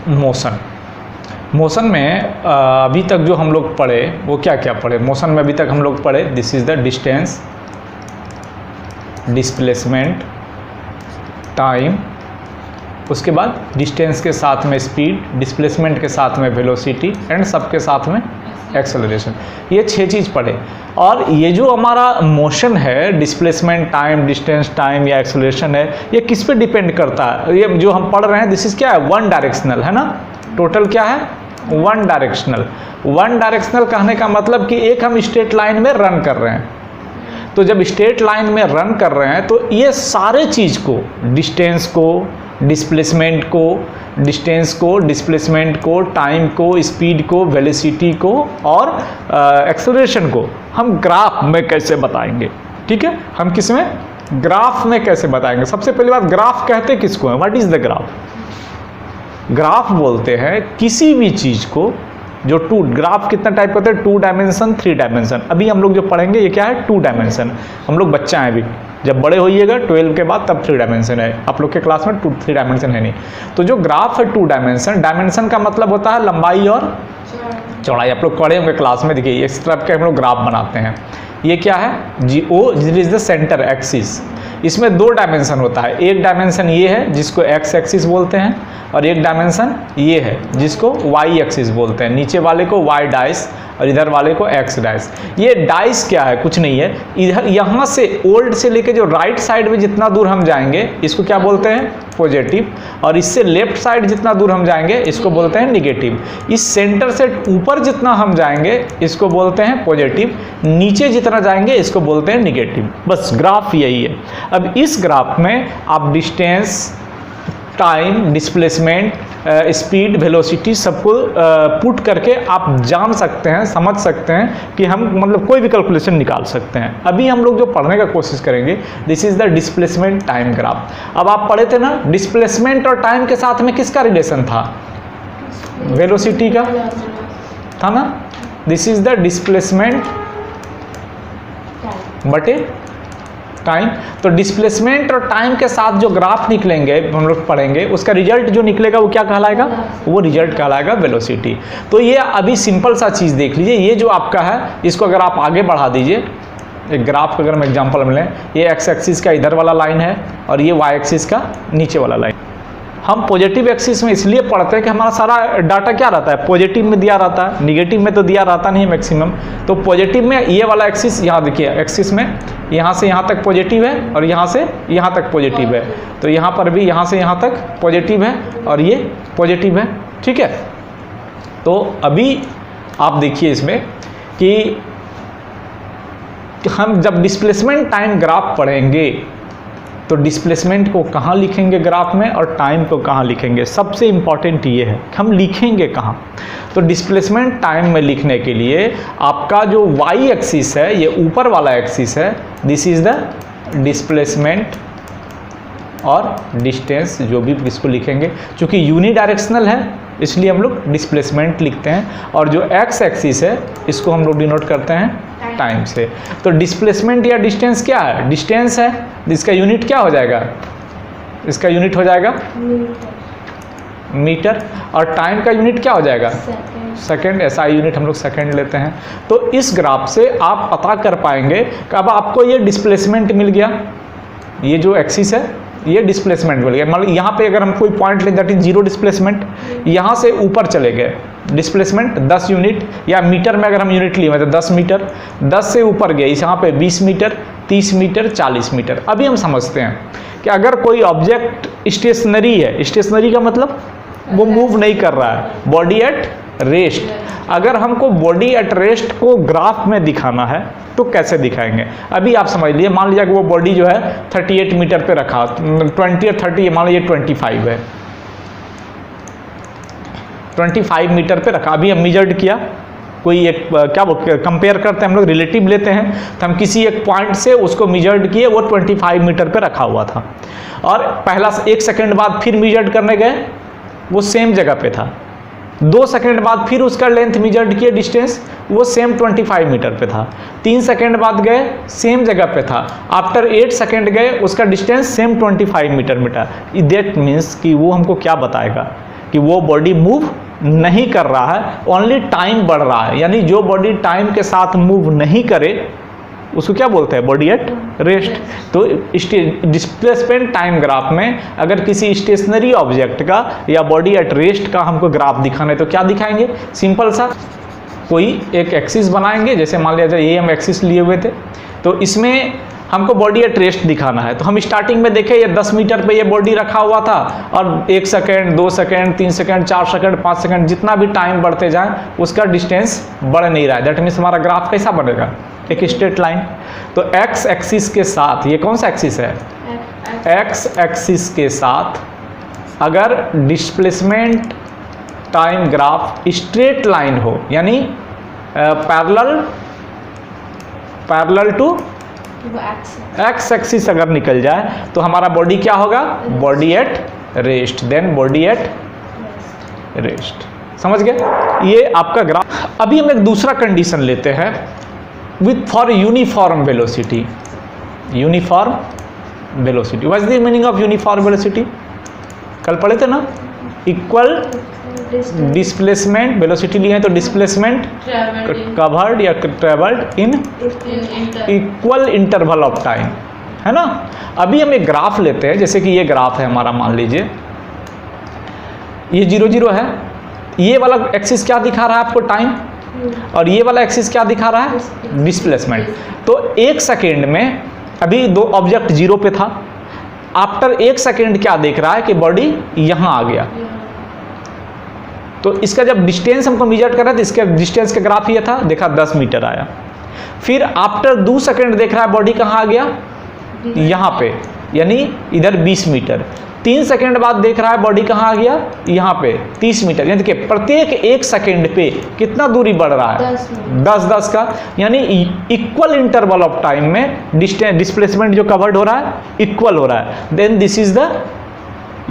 Motion. Motion में अभी तक जो हम लोग पढ़े वो क्या क्या पढ़े? मोशन में अभी तक हम लोग पढ़े this is the distance, displacement, time, उसके बाद डिस्टेंस के साथ में स्पीड, डिस्प्लेसमेंट के साथ में वेलोसिटी एंड सबके साथ में एक्सेलरेशन। ये 6 चीज़ पढ़े। और ये जो हमारा मोशन है, डिस्प्लेसमेंट, टाइम, डिस्टेंस, टाइम या एक्सेलरेशन है, ये किस पे डिपेंड करता है? ये जो हम पढ़ रहे हैं दिस इज क्या है? वन डायरेक्शनल है ना। टोटल क्या है? One directional. वन डायरेक्शनल कहने का मतलब कि एक हम स्ट्रेट लाइन में रन कर रहे हैं। तो जब स्ट्रेट लाइन में रन कर रहे हैं तो ये सारे चीज़ को, डिस्टेंस को, डिस्प्लेसमेंट को, डिस्प्लेसमेंट को, टाइम को, स्पीड को, वेलोसिटी को और एक्सेलरेशन को हम ग्राफ में कैसे बताएंगे? ठीक है, हम किस में? ग्राफ में कैसे बताएंगे? सबसे पहली बात, ग्राफ कहते किसको है? What is the graph? Graph बोलते हैं किसी भी चीज़ को जो ग्राफ कितना टाइप का होता है? 2 डायमेंशन, 3 डायमेंशन। अभी हम लोग जो पढ़ेंगे ये क्या है? 2 डायमेंशन। हम लोग बच्चा हैं अभी, जब बड़े होइएगा 12 के बाद तब 3 डायमेंशन है। आप लोग के क्लास में 3 डायमेंशन है नहीं। तो जो ग्राफ है 2 डायमेंशन, डायमेंशन का मतलब होता है लंबाई और चौड़ाई। आप लोग पढ़े होंगे क्लास में, देखिए इस तरह के हम लोग ग्राफ बनाते हैं। ये क्या है? This is the centre axis. इसमें 2 डायमेंशन होता है। एक डायमेंशन ये है जिसको एक्स एक्सिस बोलते हैं और एक डायमेंशन ये है जिसको वाई एक्सिस बोलते हैं। नीचे वाले को वाई डाइस और इधर वाले को एक्स डाइस। ये डाइस क्या है? कुछ नहीं है। इधर यहाँ से ओल्ड से लेके जो राइट साइड में जितना दूर हम जाएंगे इसको क्या बोलते हैं? पॉजिटिव। और इससे लेफ्ट साइड जितना दूर हम जाएंगे इसको बोलते हैं निगेटिव। इस सेंटर से ऊपर जितना हम जाएंगे इसको बोलते हैं पॉजिटिव, नीचे जितना जाएंगे इसको बोलते हैं निगेटिव। बस ग्राफ यही है। अब इस ग्राफ में आप distance, time, displacement, speed, velocity सबको पुट करके आप जान सकते हैं, समझ सकते हैं कि हम मतलब कोई भी कैलकुलेशन निकाल सकते हैं। अभी हम लोग जो पढ़ने का कोशिश करेंगे this is the displacement time graph. अब आप पढ़े थे ना डिस्प्लेसमेंट और टाइम के साथ में किसका रिलेशन था? वेलोसिटी का था ना। दिस इज द डिस्प्लेसमेंट बटे टाइम। तो डिस्प्लेसमेंट और टाइम के साथ जो ग्राफ निकलेंगे हम लोग पढ़ेंगे उसका रिजल्ट जो निकलेगा वो क्या कहलाएगा? वो रिजल्ट कहलाएगा वेलोसिटी। तो ये अभी सिंपल सा चीज़ देख लीजिए। ये जो आपका है इसको अगर आप आगे बढ़ा दीजिए, एक ग्राफ का अगर हम एग्जांपल मिलें, ये एक्स एक्सिस का इधर वाला लाइन है और ये वाई एक्सिस का नीचे वाला लाइन। हम पॉजिटिव एक्सिस में इसलिए पढ़ते हैं कि हमारा सारा डाटा क्या रहता है? पॉजिटिव में दिया रहता है, निगेटिव में तो दिया रहता नहीं मैक्सिमम। तो पॉजिटिव में ये वाला एक्सिस, यहाँ देखिए एक्सिस में यहाँ से यहाँ तक पॉजिटिव है और यहाँ से यहाँ तक पॉजिटिव है। तो यहाँ पर भी यहाँ से यहाँ तक पॉजिटिव है और ये पॉजिटिव है। ठीक है, तो अभी आप देखिए इसमें कि हम जब डिस्प्लेसमेंट टाइम ग्राफ पढ़ेंगे तो डिस्प्लेसमेंट को कहाँ लिखेंगे ग्राफ में और टाइम को कहाँ लिखेंगे? सबसे इम्पॉर्टेंट ये है हम लिखेंगे कहाँ। तो डिस्प्लेसमेंट टाइम में लिखने के लिए आपका जो वाई एक्सिस है, ये ऊपर वाला एक्सिस है, दिस इज द डिस्प्लेसमेंट और डिस्टेंस जो भी इसको लिखेंगे। चूँकि यूनिडायरेक्शनल है इसलिए हम लोग डिस्प्लेसमेंट लिखते हैं और जो एक्स एक्सिस है इसको हम लोग डिनोट करते हैं टाइम से। तो डिस्प्लेसमेंट या डिस्टेंस क्या है? डिस्टेंस है, इसका यूनिट क्या हो जाएगा? इसका यूनिट हो जाएगा मीटर और टाइम का यूनिट क्या हो जाएगा? सेकेंड। ऐसा यूनिट हम लोग सेकेंड लेते हैं। तो इस ग्राफ से आप पता कर पाएंगे कि अब आपको ये डिस्प्लेसमेंट मिल गया, ये जो एक्सिस है ये डिस्प्लेसमेंट मिल गया। मतलब यहाँ पे अगर हम कोई पॉइंट लें दैट इज 0 डिस्प्लेसमेंट, यहाँ से ऊपर चले गए डिस्प्लेसमेंट 10 यूनिट, या मीटर में अगर हम यूनिट लिए तो 10 मीटर, 10 से ऊपर गए यहाँ पे 20 मीटर, 30 मीटर, 40 मीटर। अभी हम समझते हैं कि अगर कोई ऑब्जेक्ट स्टेशनरी है, स्टेशनरी का मतलब वो मूव नहीं कर रहा है, बॉडी एट रेस्ट। अगर हमको बॉडी एट रेस्ट को ग्राफ में दिखाना है तो कैसे दिखाएंगे? अभी आप समझ लीजिए, मान लीजिए कि वो बॉडी जो है 38 मीटर पे रखा, 20 और 30, मान लीजिए 25 है, 25 मीटर पे रखा। अभी हम मेजर्ड किया, कोई एक क्या वो कंपेयर करते हैं हम लोग, रिलेटिव लेते हैं, तो हम किसी एक पॉइंट से उसको मेजर्ड किए, वो 25 मीटर पे रखा हुआ था। और पहला 1 सेकेंड बाद फिर मेजर्ड करने गए, वो सेम जगह पे था। 2 सेकेंड बाद फिर उसका लेंथ मेजर्ड किए, डिस्टेंस, वो सेम 25 मीटर पे था। 3 सेकेंड बाद गए, सेम जगह पे था। आफ्टर 8 सेकेंड गए, उसका डिस्टेंस सेम 25 मीटर मिटा। दैट मीन्स कि वो हमको क्या बताएगा कि वो बॉडी मूव नहीं कर रहा है, ओनली टाइम बढ़ रहा है। यानी जो बॉडी टाइम के साथ मूव नहीं करे उसको क्या बोलते हैं? Body at rest. तो डिस्प्लेसमेंट टाइम ग्राफ में अगर किसी स्टेशनरी ऑब्जेक्ट का या बॉडी एट रेस्ट का हमको ग्राफ दिखाना है तो क्या दिखाएंगे? सिंपल सा कोई एक एक्सिस बनाएंगे, जैसे मान लिया जाए ये हम एक्सिस लिए हुए थे, तो इसमें हमको बॉडी एट रेस्ट दिखाना है। तो हम स्टार्टिंग में देखें ये 10 मीटर पे ये बॉडी रखा हुआ था और 1 second 2 second 3 second 4 second 5 second जितना भी टाइम बढ़ते जाए उसका डिस्टेंस बढ़ नहीं रहा है। दैट मीन्स हमारा ग्राफ कैसा बनेगा? एक स्ट्रेट लाइन। तो एक्स एक्सिस के साथ, ये कौन सा एक्सिस है? एक्स एक्सिस के साथ अगर displacement time graph straight line हो, यानी पैरेलल टू एक्स एक्सिस अगर निकल जाए तो हमारा बॉडी क्या होगा? Body at rest. Then body at rest. समझ गए? ये आपका ग्राफ। अभी हम एक दूसरा कंडीशन लेते हैं with for uniform velocity. Uniform velocity, what is the meaning of uniform velocity? कल पढ़े थे ना, इक्वल डिस्प्लेसमेंट, वेलोसिटी लिए हैं तो डिस्प्लेसमेंट कवर्ड या travelled in equal interval of time, है ना। अभी हम एक ग्राफ लेते हैं, जैसे कि ये ग्राफ है हमारा, मान लीजिए ये 0 0 है। ये वाला एक्सिस क्या दिखा रहा है आपको? टाइम। और ये वाला एक्सिस क्या दिखा रहा है? डिस्प्लेसमेंट। तो 1 सेकेंड में अभी 2 ऑब्जेक्ट 0 पे था, आफ्टर 1 सेकेंड क्या देख रहा है कि बॉडी यहां आ गया। तो इसका जब डिस्टेंस हमको मेजर कर रहा है तो इसके डिस्टेंस का ग्राफ ये था, देखा 10 मीटर आया। फिर आफ्टर 2 सेकेंड देख रहा है बॉडी कहाँ आ गया? यहाँ पे, यानी इधर 20 मीटर। 3 सेकेंड बाद देख रहा है बॉडी कहाँ आ गया? यहाँ पे 30 मीटर। यानी कि प्रत्येक 1 सेकेंड पे कितना दूरी बढ़ रहा है? 10 का। यानी इक्वल इंटरवल ऑफ टाइम में डिस्प्लेसमेंट जो कवर्ड हो रहा है इक्वल हो रहा है। Then this is the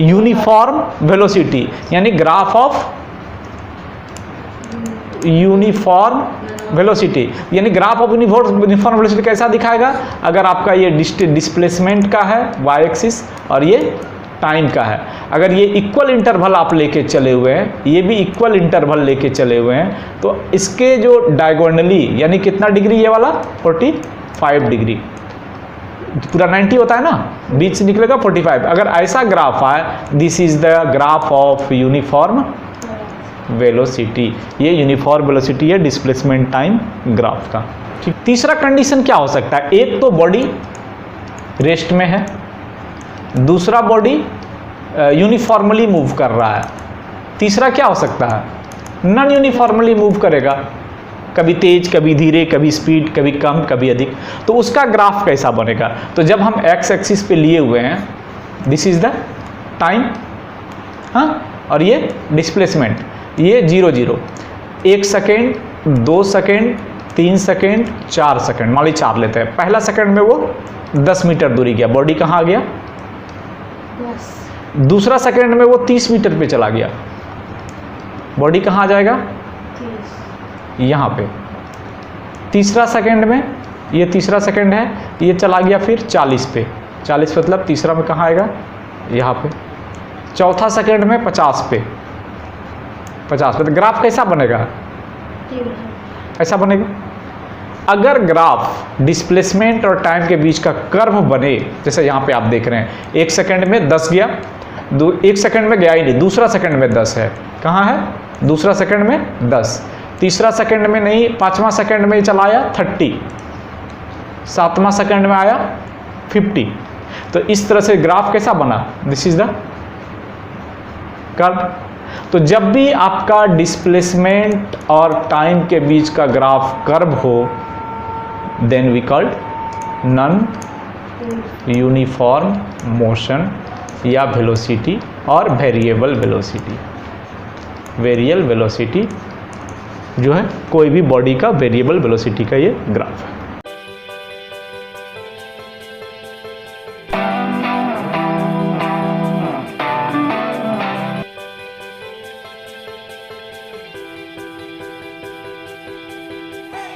uniform velocity, यानी ग्राफ ऑफ यूनिफॉर्म वेलोसिटी। यानी ग्राफ ऑफ यूनिफॉर्म वेलोसिटी कैसा दिखाएगा? अगर आपका ये डिस्प्लेसमेंट का है वाई एक्सिस और ये टाइम का है, अगर ये इक्वल इंटरवल आप लेके चले हुए हैं, ये भी इक्वल इंटरवल लेके चले हुए हैं, तो इसके जो डायगोनली, यानी कितना डिग्री ये वाला? 45 डिग्री। पूरा 90 होता है ना, बीच से निकलेगा 45। अगर ऐसा ग्राफ आए, this is the graph of uniform velocity. ये यूनिफॉर्म वेलोसिटी है डिस्प्लेसमेंट टाइम ग्राफ का। ठीक। तीसरा कंडीशन क्या हो सकता है? एक तो बॉडी रेस्ट में है, दूसरा बॉडी यूनिफॉर्मली मूव कर रहा है, तीसरा क्या हो सकता है? नॉन यूनिफॉर्मली मूव करेगा, कभी तेज कभी धीरे, कभी स्पीड, कभी कम कभी अधिक। तो उसका ग्राफ कैसा बनेगा? तो जब हम एक्स एक्सिस पे लिए हुए हैं, दिस इज द टाइम, हाँ, और ये डिस्प्लेसमेंट, ये 0 0, 1 सेकेंड 2 सेकेंड 3 सेकेंड 4 सेकेंड, मान ली 4 लेते हैं। पहला सेकेंड में वो 10 मीटर दूरी गया, बॉडी कहाँ आ गया? दूसरा सेकेंड में वो 30 मीटर पे चला गया, बॉडी कहाँ आ जाएगा? यहाँ पे। तीसरा सेकेंड में, ये तीसरा सेकेंड है, ये चला गया फिर 40 पे। 40 मतलब तीसरा में कहाँ आएगा? यहाँ पे। चौथा सेकेंड में 50 पे। 50 पे। तो ग्राफ कैसा बनेगा? ऐसा बनेगा। अगर ग्राफ डिस्प्लेसमेंट और टाइम के बीच का कर्व बने, जैसे यहाँ पे आप देख रहे हैं, 1 सेकेंड में 10 गया, 1 सेकेंड में गया ही नहीं, दूसरा सेकेंड में 10 है, कहाँ है? दूसरा सेकेंड में 10, तीसरा सेकेंड में नहीं, 5वां सेकेंड में चला आया 30, 7वां सेकेंड में आया 50। तो इस तरह से ग्राफ कैसा बना? This is the curve. तो जब भी आपका डिस्प्लेसमेंट और टाइम के बीच का ग्राफ कर्व हो, then we called non uniform motion या वेलोसिटी और वेरिएबल वेलोसिटी। वेरिएबल वेलोसिटी जो है कोई भी बॉडी का वेरिएबल वेलोसिटी का ये ग्राफ है।